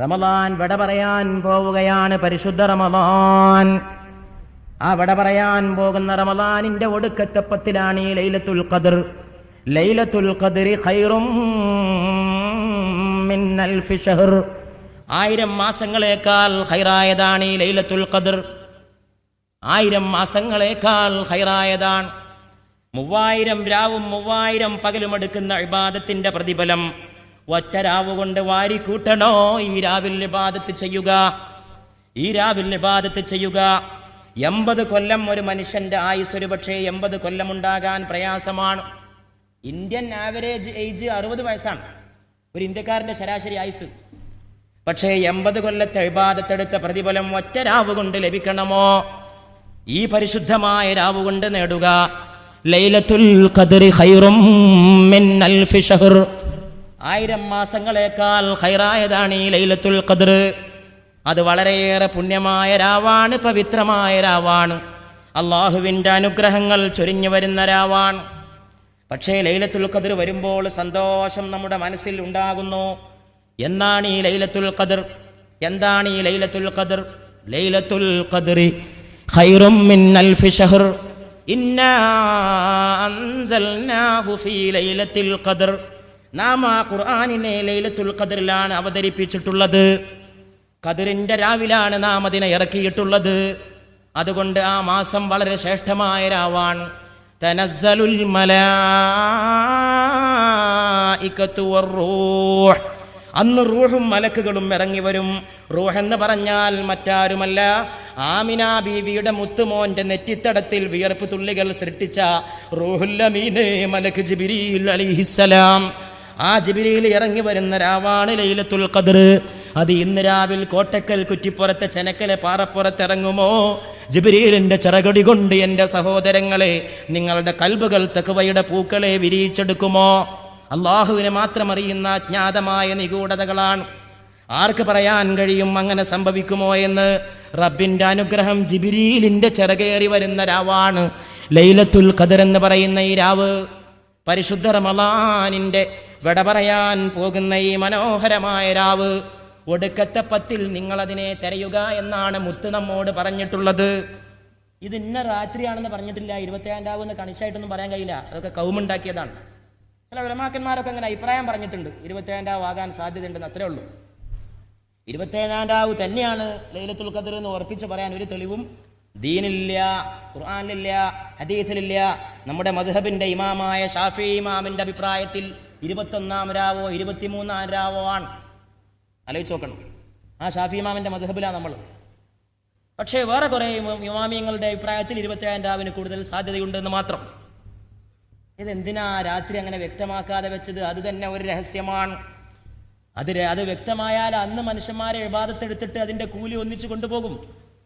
റമളാൻ വിട പറയാൻ പോവുകയാണ്. പരിശുദ്ധ റമളാൻ. ആ വിട പറയാൻ പോകുന്ന റമളാനിന്റെ ഒടുക്കത്തെ പത്തിലാണ് ഈ ലൈലത്തുൽ ഖദ്ർ. ലൈലത്തുൽ ഖദ്രി ഖൈറും മിൻ അൽഫി ശഹർ. 1000 മാസങ്ങളേക്കാൾ ഖൈറായതാണ് ഈ ലൈലത്തുൽ ഖദ്ർ. 1000 മാസങ്ങളേക്കാൾ ഖൈറായതാണ്. 3000 രാവും 3000 പകലും എടുക്കുന്ന ഇബാദത്തിന്റെ പ്രതിഫലം ഒറ്റ രാവ് കൊണ്ട് വാരിക്കൂട്ടണോ? ഈ രാവിൽ ഇബാദത്ത് ചെയ്യുക, ഈ രാവിൽ ഇബാദത്ത് ചെയ്യുക. 80 കൊല്ലം ഒരു മനുഷ്യന്റെ ആയുസ് ഒരു പക്ഷേ 80 കൊല്ലം ഉണ്ടാകാൻ പ്രയാസമാണ്. ഇന്ത്യൻ ആവറേജ് ഏജ് 60 വയസ്സാണ് ഒരു ഇന്ത്യക്കാരന്റെ ശരാശരി ആയുസ്. പക്ഷേ 80 കൊല്ലത്തെ ഇബാദത്തെടുത്ത പ്രതിഫലം ഒറ്റ രാവ് കൊണ്ട് ലഭിക്കണമോ? ഈ പരിശുദ്ധമായ രാവ് കൊണ്ട് നേടുക. ലൈലത്തുൽ ഖദ്രി ഖൈറും മിൻ അൽഫി ശഹർ. 1000 മാസങ്ങളേക്കാൾ ഖൈറായതാണ് ഈ ലൈലത്തുൽ ഖദ്ർ. അത് വളരെയേറെ പുണ്യമായ രാവാണ്, പവിത്രമായ രാവാണ്, അള്ളാഹുവിൻ്റെ അനുഗ്രഹങ്ങൾ ചൊരിഞ്ഞു വരുന്ന രാവാണ്. പക്ഷേ ലൈലത്തുൽ ഖദ്ർ വരുമ്പോൾ സന്തോഷം നമ്മുടെ മനസ്സിൽ ഉണ്ടാകുന്നു. എന്നാണ് ഈ ലൈലത്തുൽ ഖദ്ർ? എന്താണ് ഈ ലൈലത്തുൽ ഖദ്ർ? ലൈലത്തുൽ ഖദ്രി ഖൈറും മിൻ അൽഫി ശഹർ. ഇന്നാ അൻസൽനാഹു ഫീ ലൈലത്തിൽ ഖദ്ർ. നാം ആ ഖുർആനിനെ ലൈലത്തുൽ ഖദ്റിലാണ് അവതരിപ്പിച്ചിട്ടുള്ളത്. ഖദ്റിന്റെ രാവിലാണ് നാം അതിനെ ഇറക്കിയിട്ടുള്ളത്. അതുകൊണ്ട് ആ മാസം വളരെ ശ്രേഷ്ഠമായ രാവാണ്. തനസ്സലുൽ മലായികത്തു വറൂഹ്. അന്ന് റൂഹും മലക്കുകളും ഇറങ്ങി വരും. റൂഹ് എന്ന് പറഞ്ഞാൽ മറ്റാരുമല്ല, ആമിന ബീവിയുടെ മുത്തുമോന്റെ നെറ്റിത്തടത്തിൽ വിയർപ്പ് തുള്ളികൾ സൃഷ്ടിച്ച റൂഹുൽ അമീൻ മലക്ക് ജിബ്രീൽ അലൈഹിസ്സലാം. ആ ജിബ്രീൽ ഇറങ്ങി വരുന്ന രാവാണ് ലൈലത്തുൽ ഖദ്ർ. അത് ഇന്ന് രാവിൽ കോട്ടക്കൽ കുറ്റിപ്പുറത്തെ ചെനക്കലെ പാറപ്പുറത്തിറങ്ങുമോ? ജിബ്രീലിന്റെ ചിറകടി കൊണ്ട് എൻ്റെ സഹോദരങ്ങളെ നിങ്ങളുടെ കൽബുകൾ തഖ്വയുടെ പൂക്കളെ വിരിയിച്ചെടുക്കുമോ? അള്ളാഹുവിനെ മാത്രം അറിയുന്ന അജ്ഞാതമായ നിഗൂഢതകളാണ്. ആർക്ക് പറയാൻ കഴിയും അങ്ങനെ സംഭവിക്കുമോ എന്ന്? റബ്ബിന്റെ അനുഗ്രഹം ജിബ്രീലിന്റെ ചിറകേറി വരുന്ന രാവാണ് ലൈലത്തുൽ ഖദ്ർ എന്ന് പറയുന്ന ഈ രാവ്. പരിശുദ്ധ റമളാനിന്റെ വിട പറയാൻ പോകുന്ന ഈ മനോഹരമായ രാവ്, ഒടുക്കത്തെ 10 നിങ്ങളതിനെ തിരയുക എന്നാണ് മുത്ത് നമ്മോട് പറഞ്ഞിട്ടുള്ളത്. ഇത് ഇന്ന രാത്രിയാണെന്ന് പറഞ്ഞിട്ടില്ല. 27 രാവ് എന്ന് കണിശായിട്ടൊന്നും പറയാൻ കഴിയില്ല. അതൊക്കെ കൗമുണ്ടാക്കിയതാണ്. ചില ഉലമാക്കന്മാരൊക്കെ അങ്ങനെ അഭിപ്രായം പറഞ്ഞിട്ടുണ്ട്. 27 രാവ് ആകാൻ സാധ്യതയുണ്ടെന്ന്, അത്രേ ഉള്ളൂ. 27 രാവ് തന്നെയാണ് ലൈലത്തുൽ ഖദ്ർ എന്ന് ഉറപ്പിച്ച് പറയാൻ ഒരു തെളിവും ദീനില്ല, ഖുർആനിലില്ല, ഹദീസിലില്ല. നമ്മുടെ മദ്ഹബിന്റെ ഇമാമായ ഷാഫി ഇമാമിന്റെ അഭിപ്രായത്തിൽ 21 രാവോ 23 രാവോ ആണ്. ആലോചിച്ച് നോക്കണം. ആ ഷാഫി ഇമാമിന്റെ മദ്ഹബിലാണ് നമ്മൾ. പക്ഷേ വേറെ കുറെ ഇമാമിയങ്ങളുടെ അഭിപ്രായത്തിൽ 27 രാവിന് കൂടുതൽ സാധ്യതയുണ്ടെന്ന് മാത്രം. ഇതെന്തിനാ രാത്രി അങ്ങനെ വ്യക്തമാക്കാതെ വെച്ചത്? അത് തന്നെ ഒരു രഹസ്യമാണ്. അത് വ്യക്തമായാൽ അന്ന് മനുഷ്യന്മാരെ ഇബാദത്തെടുത്തിട്ട് അതിന്റെ കൂലി ഒന്നിച്ചു കൊണ്ടുപോകും.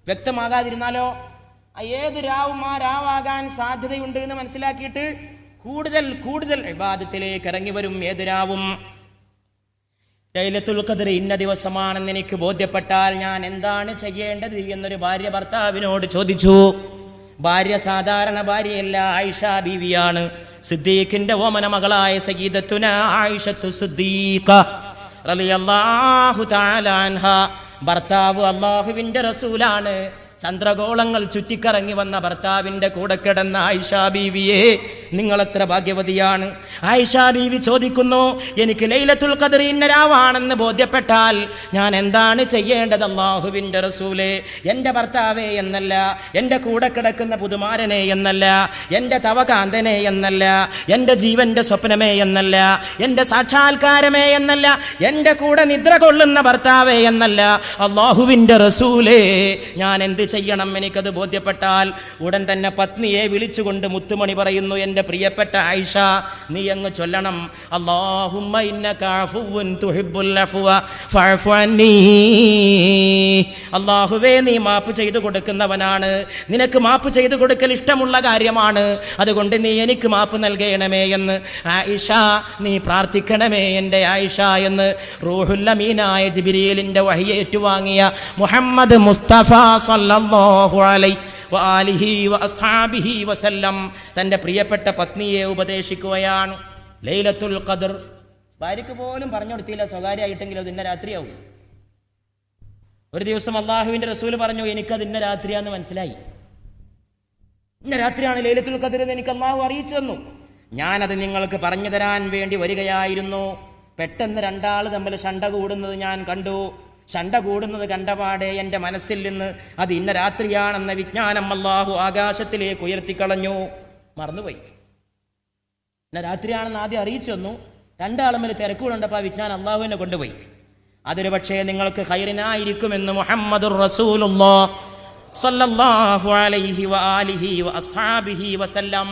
വ്യക്തമാകാതിരുന്നാലോ ഏത് രാവും ആ രാവാകാൻ സാധ്യതയുണ്ട് എന്ന് മനസ്സിലാക്കിയിട്ട് കൂടുതൽ കൂടുതൽ ഇബാദത്തിലേക്ക് ഇറങ്ങി വരും. ഏത് രാവും ലൈലത്തുൽ ഖദ്ർ ഇന്ന ദിവസമാണെന്ന് എനിക്ക് ബോധ്യപ്പെട്ടാൽ ഞാൻ എന്താണ് ചെയ്യേണ്ടത് എന്നൊരു ഭാര്യ ഭർത്താവിനോട് ചോദിച്ചു. ഭാര്യ സാധാരണ ഭാര്യയല്ല, ആയിഷ ബീവിയാണ്. സിദ്ദീഖിന്റെ ഓമന മകളായ സയ്യിദത്തുന ആയിഷത്തു സിദ്ദീഖ റളിയല്ലാഹു തആല അൻഹ. ഭർത്താവ് അല്ലാഹുവിന്റെ റസൂലാണ്. ചന്ദ്രഗോളങ്ങൾ ചുറ്റിക്കറങ്ങി വന്ന ഭർത്താവിന്റെ കൂടെ കിടന്ന ആയിഷ ബീവിയെ നിങ്ങൾ എത്ര ഭാഗ്യവതിയാണ്. ആയിഷ ബീവി ചോദിക്കുന്നു, എനിക്ക് ലൈലത്തുൽ ഖദ്ർ ഇന്ന രാവാണെന്ന് ബോധ്യപ്പെട്ടാൽ ഞാൻ എന്താണ് ചെയ്യേണ്ടത് അല്ലാഹുവിന്റെ റസൂലേ? എൻ്റെ ഭർത്താവേ എന്നല്ല, എൻ്റെ കൂടെ കിടക്കുന്ന പുതുമാരനെ എന്നല്ല, എൻ്റെ തവകാന്തനെ എന്നല്ല, എൻ്റെ ജീവന്റെ സ്വപ്നമേ എന്നല്ല, എൻ്റെ സാക്ഷാത്കാരമേ എന്നല്ല, എൻ്റെ കൂടെ നിദ്ര കൊള്ളുന്ന ഭർത്താവേ എന്നല്ല, അല്ലാഹുവിന്റെ റസൂലേ ഞാൻ എന്ത് ചെയ്യണം? എനിക്കത് ബോധ്യപ്പെട്ടാൽ ഉടൻ തന്നെ പത്നിയെ വിളിച്ചുകൊണ്ട് മുത്തുമണി പറയുന്നു, എൻ്റെ പ്രിയപ്പെട്ട ആയിഷ, നീ അങ്ങ് ചൊല്ലണം, അല്ലാഹുമ്മ ഇന്നക അഫുവ്വുൻ തുഹിബ്ബുൽ അഫ്വ ഫഅഫു അന്നീ. അല്ലാഹുവേ, നീ മാപ്പ് ചെയ്തു കൊടുക്കുന്നവനാണ്, നിനക്ക് മാപ്പ് ചെയ്തു കൊടുക്കൽ ഇഷ്ടമുള്ള കാര്യമാണ്, അതുകൊണ്ട് നീ എനിക്ക് മാപ്പ് നൽകണമേ എന്ന് ആയിഷ നീ പ്രാർത്ഥിക്കണമേ എൻ്റെ ആയിഷ എന്ന് റൂഹുൽ അമീനായ ജിബ്രീലിന്റെ വഹി ഏറ്റുവാങ്ങിയ മുഹമ്മദ് മുസ്തഫ സല്ലല്ലാഹു അലൈഹി വആലിഹി വഅസ്ഹാബിഹി വസല്ലം തൻ്റെ പ്രിയപ്പെട്ട പത്നിയെ ഉപദേശിക്കുകയാണ്. ലൈലത്തുൽ ഖദ്ർ ഭാര്യയ്ക്ക് പോലും പറഞ്ഞു കൊടുത്തില്ല, സ്വകാര്യമായിട്ടെങ്കിലും അത് ഇന്ന രാത്രിയാവും. ഒരു ദിവസം അള്ളാഹുവിൻ്റെ റസൂൽ പറഞ്ഞു, എനിക്കത് ഇന്ന രാത്രിയാണെന്ന് മനസ്സിലായി. ഇന്ന രാത്രിയാണ് ലൈലത്തുൽ ഖദ്ർ എന്ന് എനിക്ക് അള്ളാഹു അറിയിച്ചു തന്നു. ഞാനത് നിങ്ങൾക്ക് പറഞ്ഞു തരാൻ വേണ്ടി വരികയായിരുന്നു. പെട്ടെന്ന് രണ്ടാൾ തമ്മിൽ ശണ്ട കൂടുന്നത് ഞാൻ കണ്ടു. ശണ്ട കൂടുന്നത് കണ്ടപാടെ എൻ്റെ മനസ്സിൽ നിന്ന് അത് ഇന്ന രാത്രിയാണെന്ന വിജ്ഞാനം അള്ളാഹു ആകാശത്തിലേക്ക് ഉയർത്തിക്കളഞ്ഞു. മറന്നുപോയി. ഇന്ന രാത്രിയാണെന്ന് ആദ്യം അറിയിച്ചു തന്നു. രണ്ടാളും തമ്മിൽ തിരക്കുകളുണ്ടപ്പോൾ ആ വിജ്ഞാനം അള്ളാഹുവിനെ കൊണ്ടുപോയി. അതൊരു പക്ഷേ നിങ്ങൾക്ക് ഖൈറിനായിരിക്കുമെന്ന് മുഹമ്മദുർ റസൂലുള്ളാഹി സ്വല്ലല്ലാഹു അലൈഹി വആലിഹി വഅസ്ഹാബിഹി വസല്ലം